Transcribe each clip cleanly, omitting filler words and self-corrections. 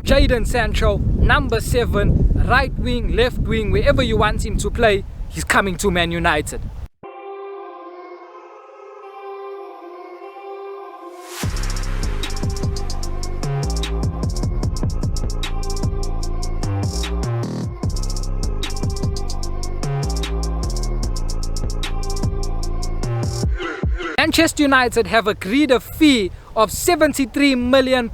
Jadon Sancho, number 7, right wing, left wing, wherever you want him to play, he's coming to Man United. Manchester United have agreed a fee of £73 million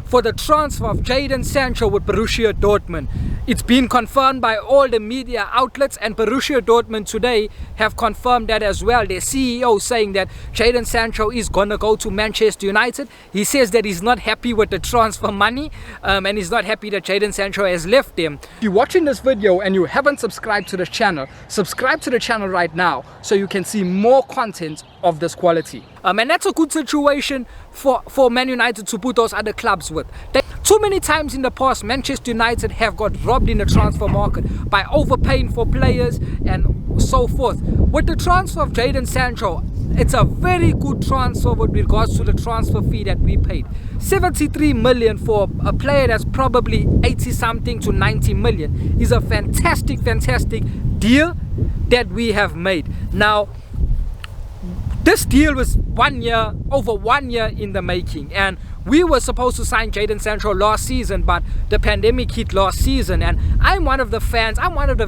for the transfer of Jadon Sancho with Borussia Dortmund. It's been confirmed by all the media outlets, and Borussia Dortmund today have confirmed that as well. Their CEO saying that Jadon Sancho is going to go to Manchester United. He says that he's not happy with the transfer money and he's not happy that Jadon Sancho has left him. If you're watching this video and you haven't subscribed to the channel, subscribe to the channel right now so you can see more content of this quality. And that's a good situation for Man United to put those other clubs with. Too many times in the past, Manchester United have got robbed in the transfer market by overpaying for players and so forth. With the transfer of Jadon Sancho, it's a very good transfer with regards to the transfer fee that we paid. 73 million for a player that's probably 80 something to 90 million is a fantastic deal that we have made. Now, this deal was over 1 year in the making, and we were supposed to sign Jadon Sancho last season, but the pandemic hit last season, and I'm one of the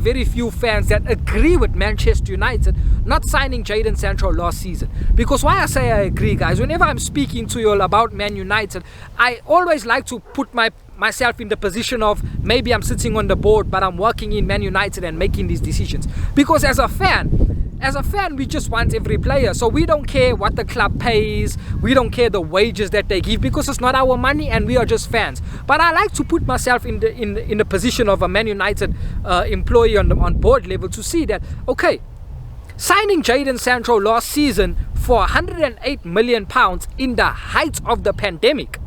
very few fans that agree with Manchester United not signing Jadon Sancho last season. Because why I say I agree, guys, whenever I'm speaking to you all about Man United, I always like to put myself in the position of maybe I'm sitting on the board, but I'm working in Man United and making these decisions. Because as a fan, we just want every player. So we don't care what the club pays, we don't care the wages that they give, because it's not our money and we are just fans. But I like to put myself in the position of a Man United employee on board level to see that, okay, signing Jadon Sancho last season for £108 million in the height of the pandemic,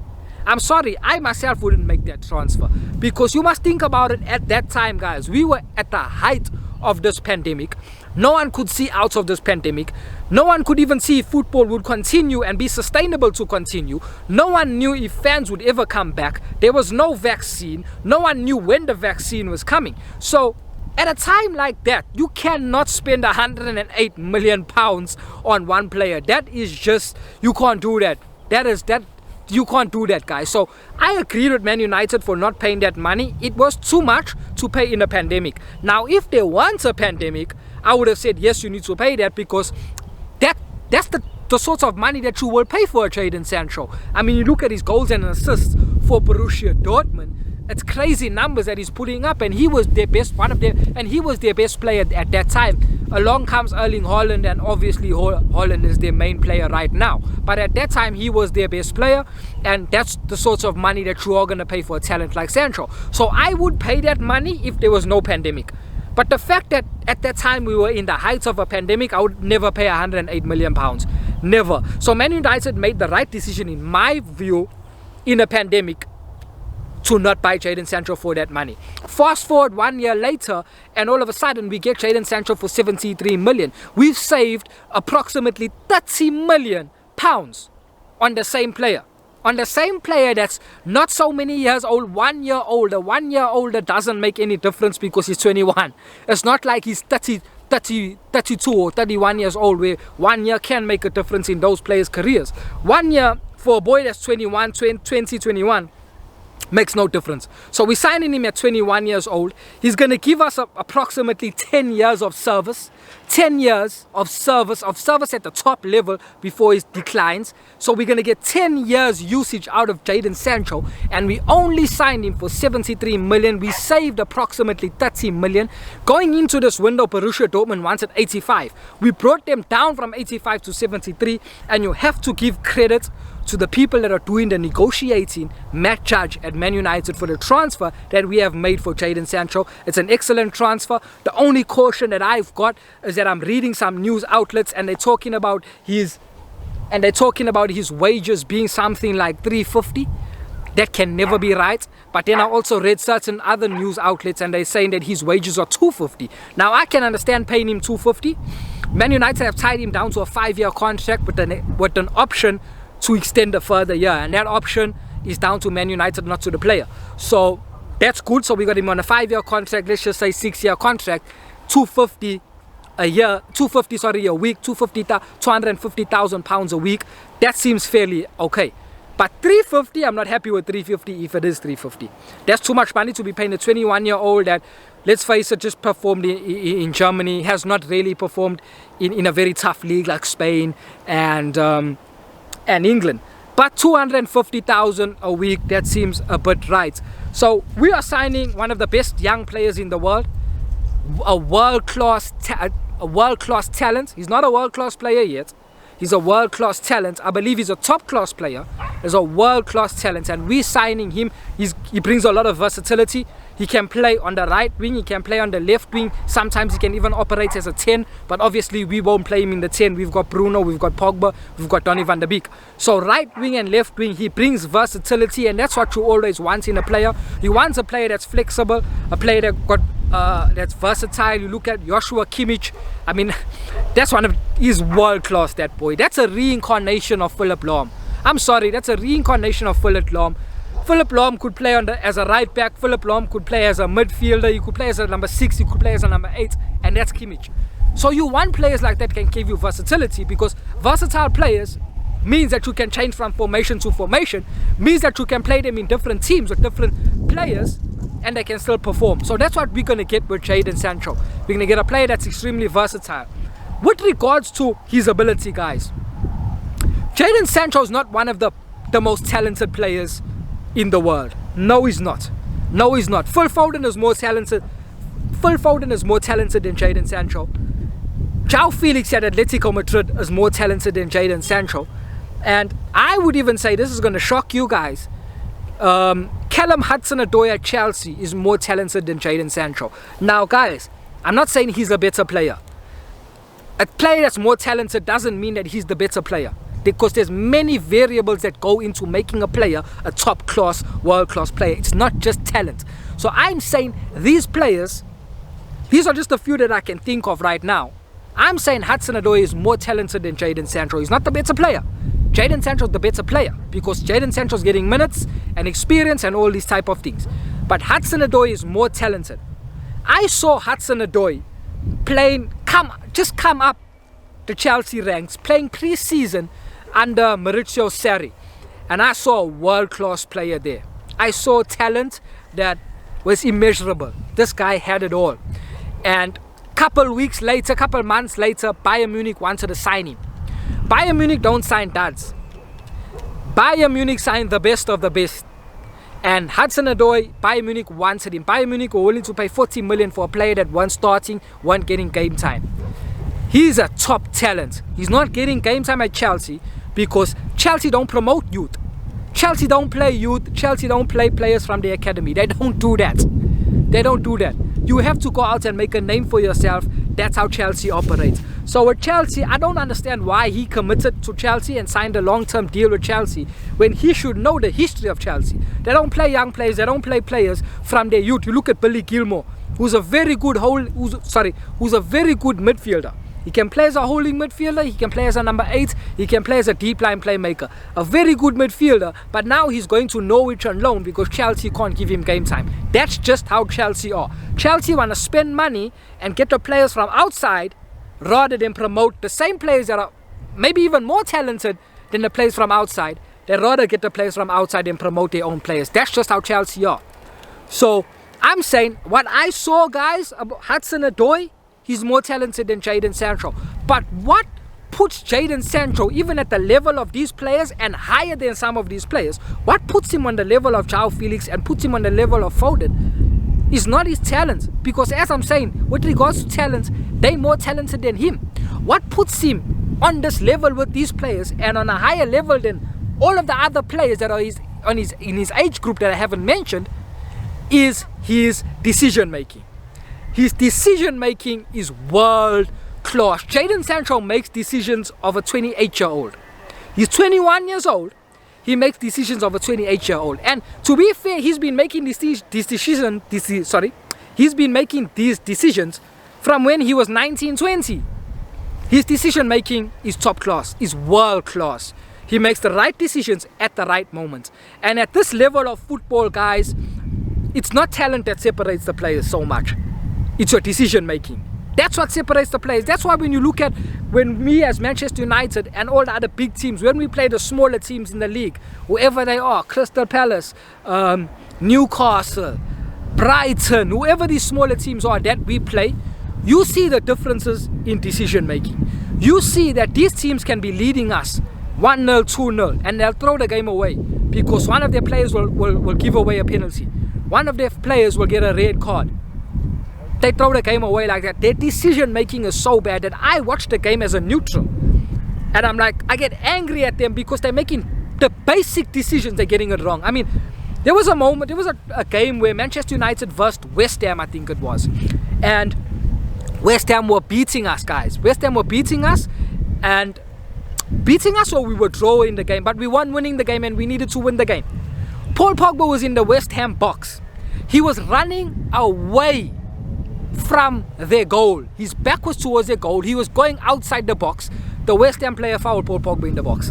I'm sorry, I myself wouldn't make that transfer. Because you must think about it, at that time, guys, we were at the height of this pandemic. No one could see out of this pandemic. No one could even see if football would continue and be sustainable to continue. No one knew if fans would ever come back. There was no vaccine. No one knew when the vaccine was coming. So at a time like that, you cannot spend £108 million on one player. That is just, you can't do that. You can't do that, guys. So I agree with Man United for not paying that money. It was too much to pay in a pandemic. Now, if there weren't a pandemic, I would have said, yes, you need to pay that, because that's the sort of money that you will pay for a Jadon Sancho. I mean, you look at his goals and assists for Borussia Dortmund. It's crazy numbers that he's putting up, and he was their best player at that time. Along comes Erling Haaland, and obviously Haaland is their main player right now. But at that time, he was their best player, and that's the sorts of money that you are going to pay for a talent like Sancho. So I would pay that money if there was no pandemic. But the fact that at that time we were in the heights of a pandemic, I would never pay £108 million. Never. So Man United made the right decision, in my view, in a pandemic, to not buy Jadon Sancho for that money. Fast forward 1 year later, and all of a sudden we get Jadon Sancho for 73 million. We've saved approximately £30 million on the same player. On the same player that's not so many years old, 1 year older. 1 year older doesn't make any difference because he's 21. It's not like he's 32 or 31 years old, where 1 year can make a difference in those players' careers. 1 year for a boy that's 21 makes no difference. So we're signing him at 21 years old. He's going to give us approximately 10 years of service. 10 years of service at the top level before he declines. So we're going to get 10 years usage out of Jadon Sancho, and we only signed him for 73 million. We saved approximately 30 million. Going into this window, Borussia Dortmund wanted 85. We brought them down from 85 to 73, and you have to give credit to the people that are doing the negotiating, Matt Judge at Man United, for the transfer that we have made for Jadon Sancho. It's an excellent transfer. The only caution that I've got is that I'm reading some news outlets, and they're talking about his wages being something like 350. That can never be right. But then I also read certain other news outlets, and they're saying that his wages are 250. Now I can understand paying him 250. Man United have tied him down to a 5-year contract with an option to extend a further year, and that option is down to Man United, not to the player. So that's good. So we got him on a 5-year contract, let's just say 6-year contract, 250 a year, 250 sorry a week, 250,000 pounds a week. That seems fairly okay. But 350, I'm not happy with 350 if it is 350. That's too much money to be paying a 21-year-old that, let's face it, just performed in Germany, has not really performed in a very tough league like Spain and England. But 250,000 a week, that seems a bit right. So we are signing one of the best young players in the world, a world-class talent. He's not a world-class player yet. He's a world-class talent. I believe he's a top-class player. He's a world-class talent, and we're signing him. He brings a lot of versatility. He can play on the right wing, he can play on the left wing. Sometimes he can even operate as a 10, but obviously we won't play him in the 10. We've got Bruno, we've got Pogba, we've got Donny van de Beek. So right wing and left wing, he brings versatility, and that's what you always want in a player. You want a player that's flexible, a player that that's versatile. You look at Joshua Kimmich. I mean, he's world class, that boy. That's a reincarnation of Philip Lahm. I'm sorry, that's a reincarnation of Philip Lahm. Philip Lahm could play as a right back. Philip Lahm could play as a midfielder. He could play as a number 6. He could play as a number 8. And that's Kimmich. So you want players like that can give you versatility, because versatile players means that you can change from formation to formation, means that you can play them in different teams with different players and they can still perform. So that's what we're going to get with Jadon Sancho. We're going to get a player that's extremely versatile. With regards to his ability, guys, Jadon Sancho is not one of the most talented players in the world. No, he's not. No, he's not. Phil Foden is more talented. Phil Foden is more talented than Jadon Sancho. João Felix at Atletico Madrid is more talented than Jadon Sancho. And I would even say, this is going to shock you guys, Callum Hudson-Odoi at Chelsea is more talented than Jadon Sancho. Now, guys, I'm not saying he's a better player. A player that's more talented doesn't mean that he's the better player, because there's many variables that go into making a player a top-class, world-class player. It's not just talent. So I'm saying these players, these are just a few that I can think of right now. I'm saying Hudson-Odoi is more talented than Jadon Sancho. He's not the better player. Jadon Sancho is the better player, because Jadon Sancho is getting minutes and experience and all these type of things. But Hudson-Odoi is more talented. I saw Hudson-Odoi playing, come up the Chelsea ranks, playing pre-season under Maurizio Sarri, and I saw a world-class player there. I saw talent that was immeasurable. This guy had it all. And couple months later, Bayern Munich wanted to sign him. Bayern Munich don't sign duds. Bayern Munich signed the best of the best. And Hudson-Odoi, Bayern Munich wanted him. Bayern Munich were willing to pay 40 million for a player that wasn't starting, wasn't getting game time. He's a top talent. He's not getting game time at Chelsea because Chelsea don't promote youth. Chelsea don't play youth. Chelsea don't play players from the academy. They don't do that. They don't do that. You have to go out and make a name for yourself. That's how Chelsea operates. So with Chelsea, I don't understand why he committed to Chelsea and signed a long-term deal with Chelsea when he should know the history of Chelsea. They don't play young players. They don't play players from their youth. You look at Billy Gilmour, who's a very good midfielder. He can play as a holding midfielder, he can play as a number 8, he can play as a deep line playmaker. A very good midfielder, but now he's going to Norwich on loan because Chelsea can't give him game time. That's just how Chelsea are. Chelsea want to spend money and get the players from outside rather than promote the same players that are maybe even more talented than the players from outside. They rather get the players from outside and promote their own players. That's just how Chelsea are. So I'm saying what I saw, guys, about Hudson-Odoi, he's more talented than Jadon Sancho. But what puts Jadon Sancho even at the level of these players and higher than some of these players, what puts him on the level of João Felix and puts him on the level of Foden is not his talent. Because as I'm saying, with regards to talent, they're more talented than him. What puts him on this level with these players and on a higher level than all of the other players that are in his age group that I haven't mentioned is his decision making. His decision making is world class. Jadon Sancho makes decisions of a 28-year-old. He's 21 years old. He makes decisions of a 28-year-old. And to be fair, he's been making these decisions from when he was 19, 20. His decision making is top class, is world class. He makes the right decisions at the right moments. And at this level of football, guys, it's not talent that separates the players so much. It's your decision making. That's what separates the players. That's why when you look at when we as Manchester United and all the other big teams, when we play the smaller teams in the league, whoever they are, Crystal Palace, Newcastle, Brighton, whoever these smaller teams are that we play, you see the differences in decision making. You see that these teams can be leading us 1-0, 2-0, and they'll throw the game away because one of their players will give away a penalty. One of their players will get a red card. They throw the game away like that. Their decision making is so bad that I watch the game as a neutral. And I'm like, I get angry at them because they're making the basic decisions, they're getting it wrong. I mean, there was a game where Manchester United versus West Ham, I think it was. And West Ham were beating us, guys. West Ham were beating us, and beating us, or we were drawing the game, but we weren't winning the game and we needed to win the game. Paul Pogba was in the West Ham box. He was running away from their goal. His back was towards their goal. He was going outside the box. The West Ham player fouled Paul Pogba in the box.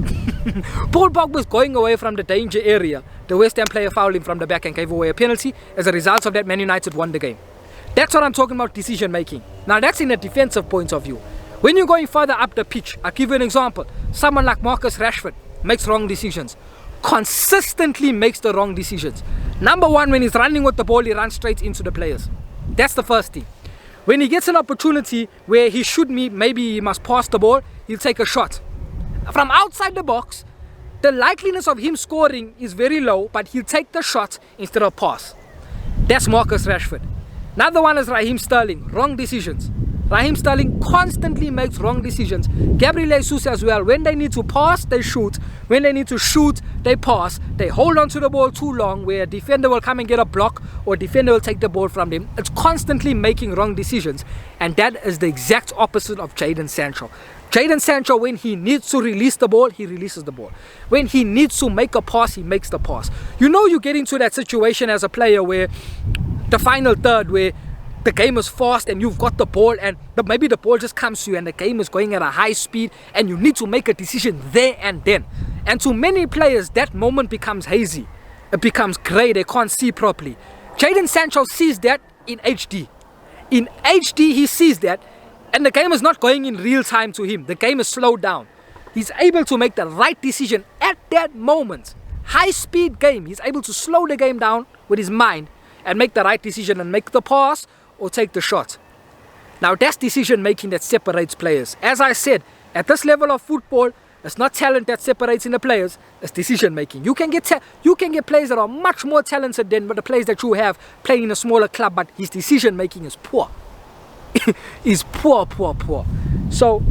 Paul Pogba was going away from the danger area. The West Ham player fouled him from the back and gave away a penalty. As a result of that, Man United won the game. That's what I'm talking about, decision making. Now that's in a defensive point of view. When you're going further up the pitch, I'll give you an example. Someone like Marcus Rashford makes wrong decisions. Consistently makes the wrong decisions. Number one, when he's running with the ball, he runs straight into the players. That's the first thing. When he gets an opportunity where he should maybe he must pass the ball, he'll take a shot. From outside the box, the likeliness of him scoring is very low, but he'll take the shot instead of pass. That's Marcus Rashford. Another one is Raheem Sterling. Wrong decisions. Raheem Sterling constantly makes wrong decisions. Gabriel Jesus as well. When they need to pass, they shoot. When they need to shoot, they pass. They hold on to the ball too long, where a defender will come and get a block, or a defender will take the ball from them. It's constantly making wrong decisions. And that is the exact opposite of Jadon Sancho. Jadon Sancho, when he needs to release the ball, he releases the ball. When he needs to make a pass, he makes the pass. You know, you get into that situation as a player where the final third, where the game is fast and you've got the ball and maybe the ball just comes to you and the game is going at a high speed and you need to make a decision there and then. And to many players, that moment becomes hazy. It becomes grey. They can't see properly. Jadon Sancho sees that in HD. In HD, he sees that, and the game is not going in real time to him. The game is slowed down. He's able to make the right decision at that moment. High speed game. He's able to slow the game down with his mind and make the right decision and make the pass or take the shot. Now that's decision making that separates players. As I said, at this level of football, it's not talent that separates in the players, it's decision making. You can get players that are much more talented than the players that you have playing in a smaller club, but his decision making is poor. Is poor. So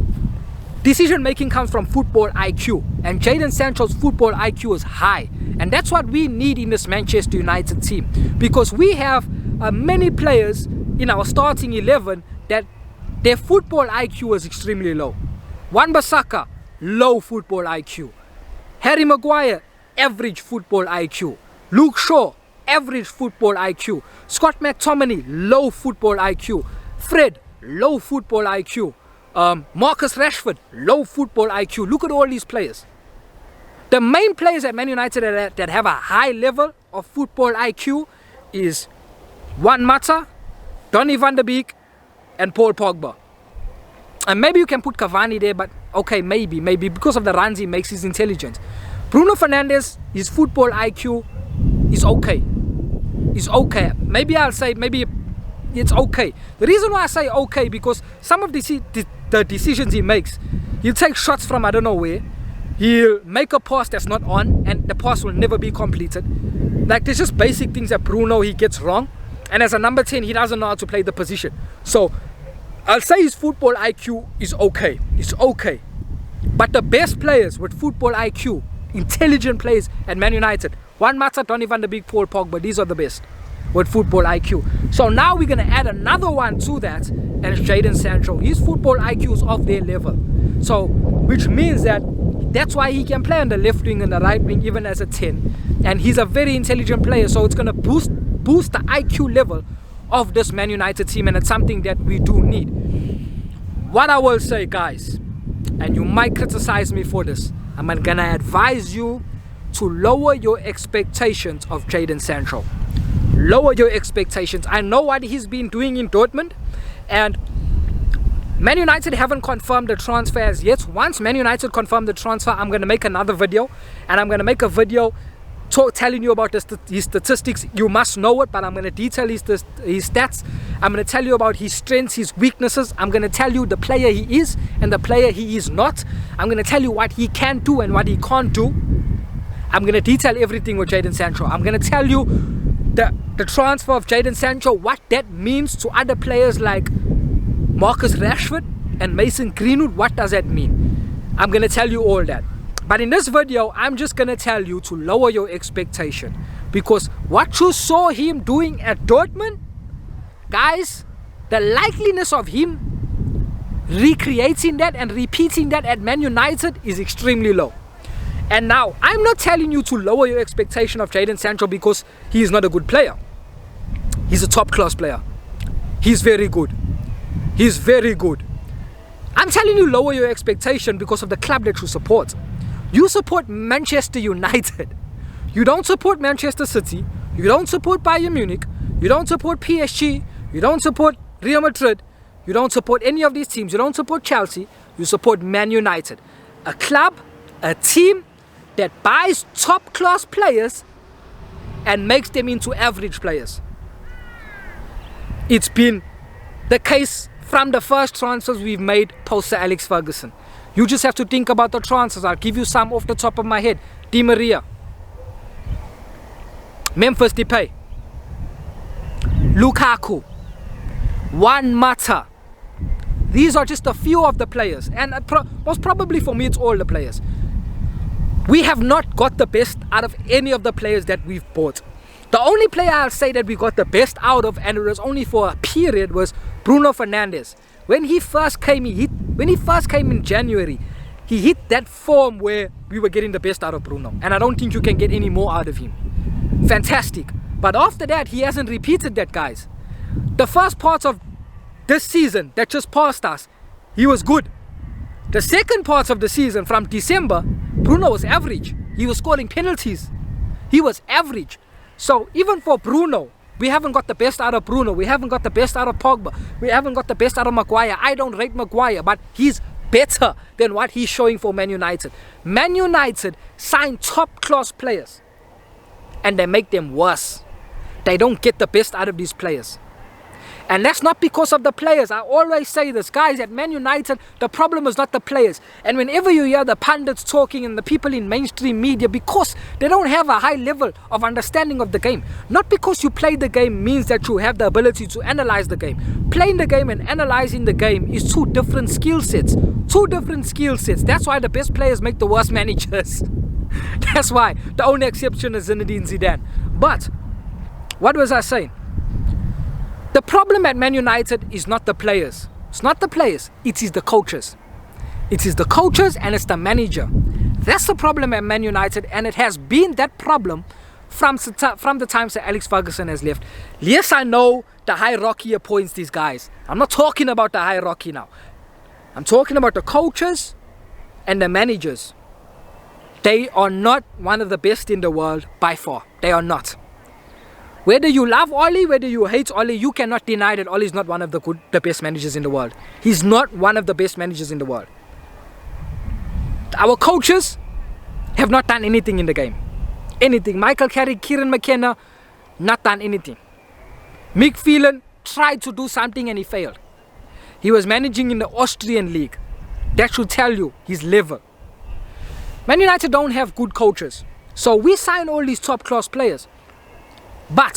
decision making comes from football IQ, and Jadon Sancho's football IQ is high, and that's what we need in this Manchester United team, because we have many players in our starting 11 that their football IQ is extremely low. Wan-Bissaka, low football IQ. Harry Maguire, average football IQ. Luke Shaw, average football IQ. Scott McTominay, low football IQ. Fred, low football IQ. Marcus Rashford, low football IQ. Look at all these players. The main players at Man United that have a high level of football IQ is Juan Mata, Donny van de Beek, and Paul Pogba. And maybe you can put Cavani there, but okay, maybe because of the runs he makes, he's intelligent. Bruno Fernandes, his football IQ is okay. It's okay. Maybe I'll say maybe it's okay. The reason why I say okay, because some of the decisions he makes, he'll take shots from I don't know where. He'll make a pass that's not on, and the pass will never be completed. Like, there's just basic things that Bruno, he gets wrong. And as a number 10, he doesn't know how to play the position. So I'll say his football IQ is okay. It's okay. But the best players with football IQ, intelligent players at Man United, Juan Mata, Donny van de Beek, Paul Pogba, these are the best with football IQ. So now we're going to add another one to that, and it's Jadon Sancho. His football IQ is off their level. So, which means that's why he can play on the left wing and the right wing even as a 10. And he's a very intelligent player, so it's going to boost the IQ level of this Man United team, and it's something that we do need. What I will say, guys, and you might criticize me for this, I'm gonna advise you to lower your expectations of Jadon Sancho. Lower your expectations. I know what he's been doing in Dortmund, and Man United haven't confirmed the transfer as yet. Once Man United confirm the transfer, I'm going to make another video, and I'm going to make a video telling you about his statistics. You must know it, but I'm going to detail his stats. I'm going to tell you about his strengths, his weaknesses. I'm going to tell you the player he is and the player he is not. I'm going to tell you what he can do and what he can't do. I'm going to detail everything with Jadon Sancho. I'm going to tell you the transfer of Jadon Sancho, what that means to other players like Marcus Rashford and Mason Greenwood. What does that mean? I'm going to tell you all that. But in this video, I'm just going to tell you to lower your expectation. Because what you saw him doing at Dortmund, guys, the likeliness of him recreating that and repeating that at Man United is extremely low. And now, I'm not telling you to lower your expectation of Jadon Sancho because he is not a good player. He's a top-class player. He's very good. He's very good. I'm telling you lower your expectation because of the club that you support. You support Manchester United. You don't support Manchester City. You don't support Bayern Munich. You don't support PSG. You don't support Real Madrid. You don't support any of these teams. You don't support Chelsea. You support Man United. A club, a team that buys top-class players and makes them into average players. It's been the case from the first transfers we've made post Sir Alex Ferguson. You just have to think about the transfers. I'll give you some off the top of my head. Di Maria, Memphis Depay, Lukaku, Juan Mata. These are just a few of the players, and most probably for me it's all the players. We have not got the best out of any of the players that we've bought. The only player I'll say that we got the best out of, and it was only for a period, was Bruno Fernandes. When he first came in January, he hit that form where we were getting the best out of Bruno. And I don't think you can get any more out of him. Fantastic. But after that, he hasn't repeated that, guys. The first parts of this season that just passed us, he was good. The second parts of the season, from December, Bruno was average. He was scoring penalties. He was average. So even for Bruno, we haven't got the best out of Bruno. We haven't got the best out of Pogba. We haven't got the best out of Maguire. I don't rate Maguire, but he's better than what he's showing for Man United. Man United sign top-class players, and they make them worse. They don't get the best out of these players. And that's not because of the players. I always say this, guys, at Man United, the problem is not the players. And whenever you hear the pundits talking and the people in mainstream media, because they don't have a high level of understanding of the game. Not because you play the game means that you have the ability to analyze the game. Playing the game and analyzing the game is two different skill sets. Two different skill sets. That's why the best players make the worst managers. That's why. The only exception is Zinedine Zidane. But, what was I saying? The problem at Man United is not the players. It's not the players. It is the coaches. It is the coaches and it's the manager. That's the problem at Man United, and it has been that problem from the time Sir Alex Ferguson has left. Yes, I know the hierarchy appoints these guys. I'm not talking about the hierarchy now. I'm talking about the coaches and the managers. They are not one of the best in the world by far. They are not. Whether you love Oli, whether you hate Oli, you cannot deny that Oli is not one of the best managers in the world. He's not one of the best managers in the world. Our coaches have not done anything in the game. Anything. Michael Carrick, Kieran McKenna, not done anything. Mick Phelan tried to do something and he failed. He was managing in the Austrian league. That should tell you his level. Man United don't have good coaches. So we sign all these top class players. But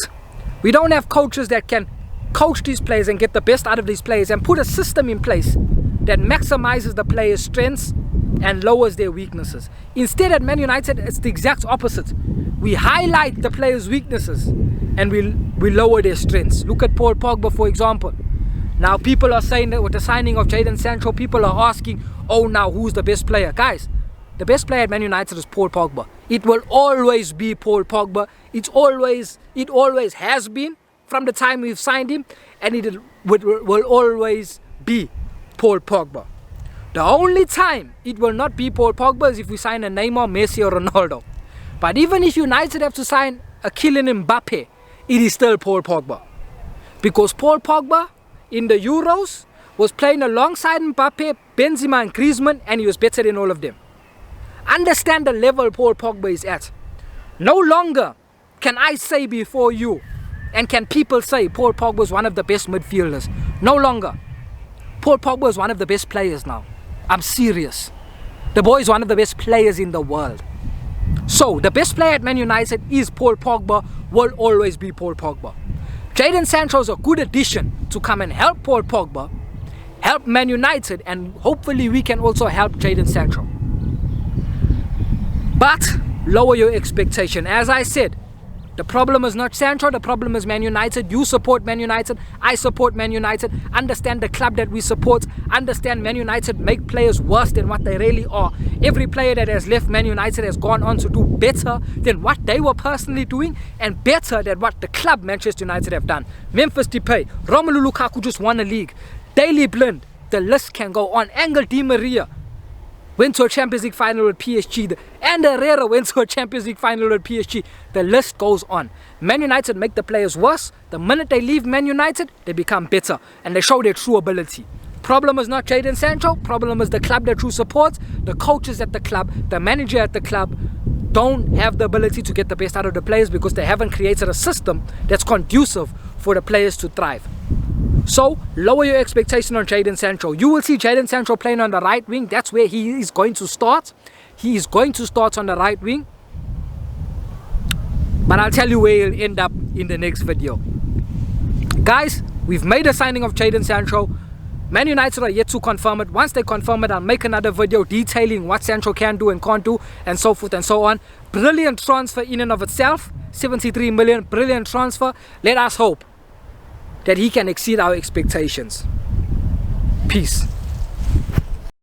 we don't have coaches that can coach these players and get the best out of these players and put a system in place that maximizes the players' strengths and lowers their weaknesses. Instead, at Man United, it's the exact opposite. We highlight the players' weaknesses and we lower their strengths. Look at Paul Pogba, for example. Now people are saying that with the signing of Jadon Sancho, people are asking, oh, now who's the best player? Guys, the best player at Man United is Paul Pogba. It will always be Paul Pogba. It always has been from the time we've signed him, and it will always be Paul Pogba. The only time it will not be Paul Pogba is if we sign a Neymar, Messi or Ronaldo. But even if United have to sign a Kylian Mbappe, it is still Paul Pogba. Because Paul Pogba in the Euros was playing alongside Mbappe, Benzema and Griezmann, and he was better than all of them. Understand the level Paul Pogba is at. No longer can I say before you, and can people say Paul Pogba is one of the best midfielders. No longer. Paul Pogba is one of the best players now. I'm serious. The boy is one of the best players in the world. So, the best player at Man United is Paul Pogba, will always be Paul Pogba. Jadon Sancho is a good addition to come and help Paul Pogba, help Man United, and hopefully we can also help Jadon Sancho. But lower your expectation. As I said, the problem is not Sancho, the problem is Man United. You support Man United, I support Man United. Understand the club that we support. Understand Man United make players worse than what they really are. Every player that has left Man United has gone on to do better than what they were personally doing, and better than what the club Manchester United have done. Memphis Depay, Romelu Lukaku just won a league. Daley Blind, the list can go on. Angel Di Maria went to a Champions League final with PSG. And Herrera went to a Champions League final with PSG. The list goes on. Man United make the players worse. The minute they leave Man United, they become better. And they show their true ability. Problem is not Jadon Sancho. Problem is the club that you support. The coaches at the club, the manager at the club don't have the ability to get the best out of the players because they haven't created a system that's conducive for the players to thrive. So, lower your expectation on Jadon Sancho. You will see Jadon Sancho playing on the right wing. That's where he is going to start. He is going to start on the right wing. But I'll tell you where he'll end up in the next video. Guys, we've made a signing of Jadon Sancho. Man United are yet to confirm it. Once they confirm it, I'll make another video detailing what Sancho can do and can't do, and so forth and so on. Brilliant transfer in and of itself. 73 million, brilliant transfer. Let us hope that he can exceed our expectations. Peace.